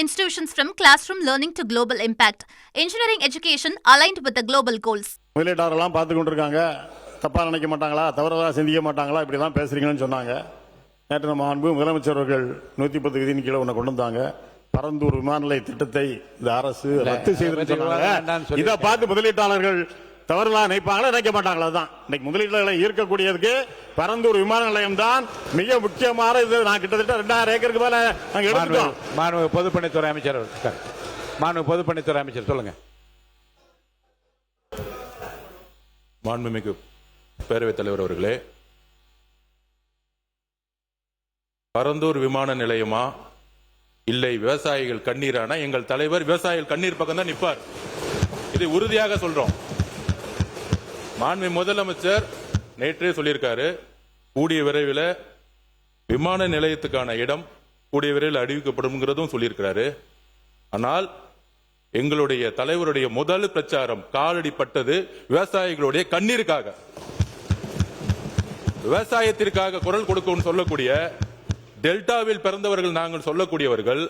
institutions from classroom learning to global impact. Engineering education aligned with the global goals. முதலீட்டாளர்லாம் பார்த்து கொண்டிருக்காங்க. தப்பா நினைக்க மாட்டாங்களா, தவறாக சிந்திக்க மாட்டாங்களா, இப்படி தான் பேசுறீங்கன்னு சொன்னாங்க. நேற்று நம்ம அன்பு முதலமைச்சர் அவர்கள் 110 விதியின் கீழே ஒன்று கொண்டு வந்தாங்க. பரந்தூர் விமான நிலைய திட்டத்தை இந்த அரசு ரத்து செய்து சொன்னாங்க. இதை பார்த்து முதலீட்டாளர்கள் தவறுலாம் நினைப்பாங்களா, நினைக்க மாட்டாங்களா? தான் இன்னைக்கு முதலீட்டாளர்களை ஈர்க்கக்கூடியதுக்கு பரந்தூர் விமான நிலையம் தான் மிக முக்கியமான. இது நான் கிட்டத்தட்ட 2000 ஏக்கருக்கு மேல நாங்கள் எடுத்துட்டோம். மாண்பு பொதுப்பணித்துறை அமைச்சர், மாண்பு பொதுப்பணித்துறை அமைச்சர் சொல்லுங்க. மாண்புமிகு பேரவைத் தலைவர் அவர்களே, பரந்தூர் விமான நிலையமா இல்லை விவசாயிகள் கண்ணீரானா? எங்கள் தலைவர் விவசாயிகள் கண்ணீர் பக்கம் தான் நிற்பார். இதை உறுதியாக சொல்றோம். மாண்பு முதலமைச்சர் நேற்றே சொல்லியிருக்காரு, கூடிய விரைவில் விமான நிலையத்துக்கான இடம் கூடிய விரைவில் அறிவிக்கப்படும் சொல்லியிருக்கிறாரு. ஆனால் எங்களுடைய தலைவருடைய முதல் பிரச்சாரம் காலடிப்பட்டது விவசாயிகளுடைய கண்ணீருக்காக, விவசாயத்திற்காக குரல் கொடுக்கும் சொல்லக்கூடிய டெல்டாவில் பிறந்தவர்கள் நாங்கள் சொல்லக்கூடியவர்கள்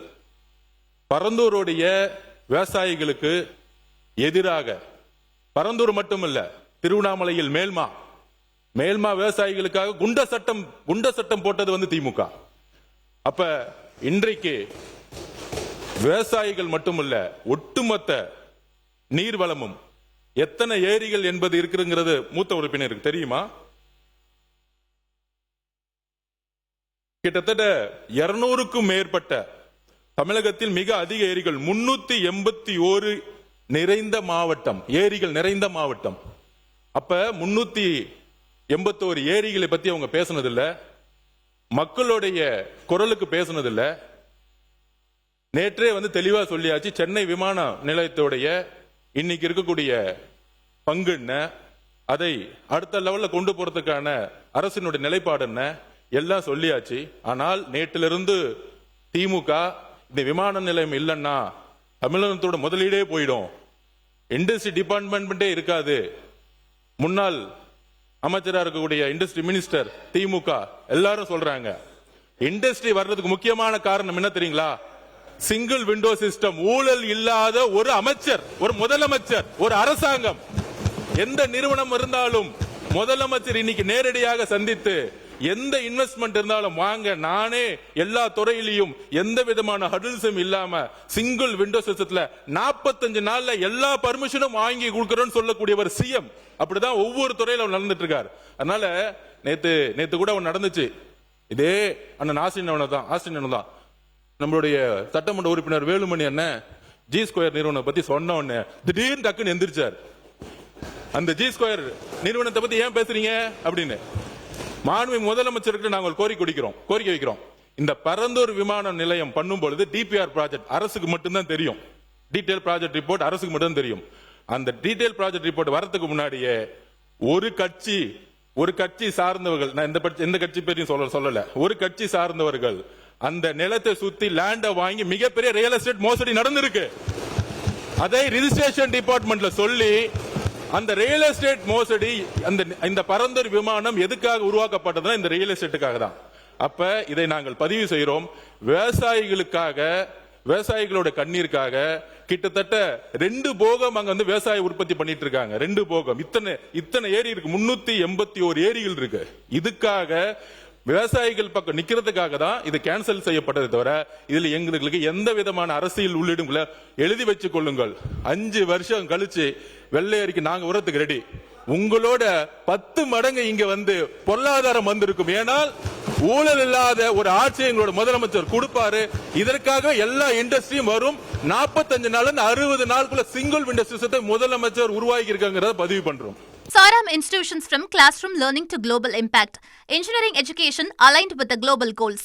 பரந்தூருடைய விவசாயிகளுக்கு எதிராக, பரந்தூர் மட்டுமல்ல திருவண்ணாமலையில் மேல்மா விவசாயிகளுக்காக குண்ட சட்டம் போட்டது திமுக. அப்ப இன்றைக்கு விவசாயிகள் மட்டுமல்ல, ஒட்டுமொத்த நீர்வளமும் எத்தனை ஏரிகள் என்பது இருக்குங்கிறது மூத்த உறுப்பினருக்கு தெரியுமா? கிட்டத்தட்ட 200க்கும் மேற்பட்ட தமிழகத்தில் மிக அதிக ஏரிகள், 381 நிறைந்த மாவட்டம், ஏரிகள் நிறைந்த மாவட்டம். அப்ப 381 ஏரிகளை பத்தி அவங்க பேசினதில்ல, மக்களுடைய குரலுக்கு பேசினதில்ல. நேற்றே தெளிவா சொல்லியாச்சு. சென்னை விமான நிலையத்துடைய இன்னைக்கு இருக்கக்கூடிய பங்கு என்ன, அதை அடுத்த லெவல்ல கொண்டு போறதுக்கான அரசினுடைய நிலைப்பாடு என்ன, எல்லாம் சொல்லியாச்சு. ஆனால் நேற்றிலிருந்து திமுக இந்த விமான நிலையம் இல்லைன்னா தமிழகத்தோட முதலீடே போயிடும், இண்டஸ்ட்ரி டிபார்ட்மெண்ட்டே இருக்காது. முன்னாள் அமைச்சராக இருக்கக்கூடிய இண்டஸ்ட்ரி மினிஸ்டர் திமுக எல்லாரும் சொல்றாங்க. இண்டஸ்ட்ரி வர்றதுக்கு முக்கியமான காரணம் என்ன தெரியுங்களா? Single window system. ஊழல் இல்லாத ஒரு அமைச்சர், ஒரு முதலமைச்சர், ஒரு அரசாங்கம், எந்த நிறுவனம் இருந்தாலும் முதலமைச்சர் இன்னைக்கு நேரடியாக சந்தித்து எந்த இன்வெஸ்ட்மெண்ட் இருந்தாலும் வாங்க, நானே எல்லா துறையிலையும் எந்த விதமான ஹடில்ஸும் இல்லாம சிங்கிள் விண்டோ சிஸ்டத்துல 45 நாள்ல எல்லா பர்மிஷனும் வாங்கி கொடுக்கறோம்னு சொல்லக்கூடியவர் சிஎம். அப்படிதான் ஒவ்வொரு துறையில நடந்துட்டு இருக்காரு. அதனால நேத்து கூட நடந்துச்சு. இதே அண்ணன் ஆஸ்டின் தான் நம்மளுடைய சட்டமன்ற உறுப்பினர் வேலுமணி அண்ணன் ஜி ஸ்கொயர் நிறுவனம் பத்தி சொன்ன உடனே திடீர்னு டக்குன்னு எந்திரிச்சார். அந்த ஜி ஸ்கொயர் நிறுவனத்தை பத்தி ஏன் பேசுறீங்க அப்படின்னு மாண்பு முதலமைச்சருக்கு நாங்கள் கோரிக்கை வைக்கிறோம். இந்த பரந்தூர் விமான நிலையம் பண்ணும் பொழுது டிபிஆர் ப்ராஜெக்ட் அரசுக்கு மட்டும்தான் தெரியும். டீடைல் ப்ராஜெக்ட் ரிப்போர்ட் அரசுக்கு மட்டும் தெரியும். அந்த டீடைல் ப்ராஜெக்ட் ரிப்போர்ட் வரதுக்கு முன்னாடியே ஒரு கட்சி சார்ந்தவர்கள், நான் எந்த கட்சி பேரையும் சொல்லல, ஒரு கட்சி சார்ந்தவர்கள் அந்த நிலத்தை சுத்தி லேண்ட வாங்கி மிகப்பெரிய ரியல் எஸ்டேட் மோசடி நடந்திருக்கு. அதை ரிஜிஸ்ட்ரேஷன் டிபார்ட்மெண்ட்ல சொல்லி அந்த ரியல் எஸ்டேட் மோசடி, இந்த பரந்தூர் விமானம் எதுக்காக உருவாக்கப்பட்டதுன்னா இந்த ரியல் எஸ்டேட்டுக்காக தான். அப்ப இதை நாங்கள் பதிவு செய்கிறோம். விவசாயிகளுக்காக, விவசாயிகளோட கண்ணீருக்காக கிட்டத்தட்ட 2 போகம் அங்க விவசாய உற்பத்தி பண்ணிட்டு இருக்காங்க. 2 போகம். இத்தனை ஏரி இருக்கு, 381 ஏரிகள் இருக்கு. இதுக்காக விவசாயிகள் பக்கம் நிக்கிறதுக்காக தான் இது கேன்சல் செய்யப்பட்டதை தவிர இதுல எங்களுக்கு எந்த விதமான அரசியல் உள்ளிடும் எழுதி வச்சுக் கொள்ளுங்கள். 5 வருஷம் கழிச்சு வெள்ளை அறிக்கை நாங்க உரத்துக்கு ரெடி. உங்களோட 10 மடங்கு இங்க பொருளாதாரம் வந்திருக்கும். ஏனால் ஊழல் இல்லாத ஒரு ஆட்சி எங்களோட முதலமைச்சர் கொடுப்பாரு. இதற்காக எல்லா இண்டஸ்ட்ரியும் வரும். 45 நாள் 60 நாளுக்குள்ள சிங்கிள் விண்டோ சிஸ்டத்தை முதலமைச்சர் உருவாக்கி இருக்காங்கிறத பதிவு பண்றோம். Saram institutions from classroom learning to global impact. Engineering education aligned with the global goals.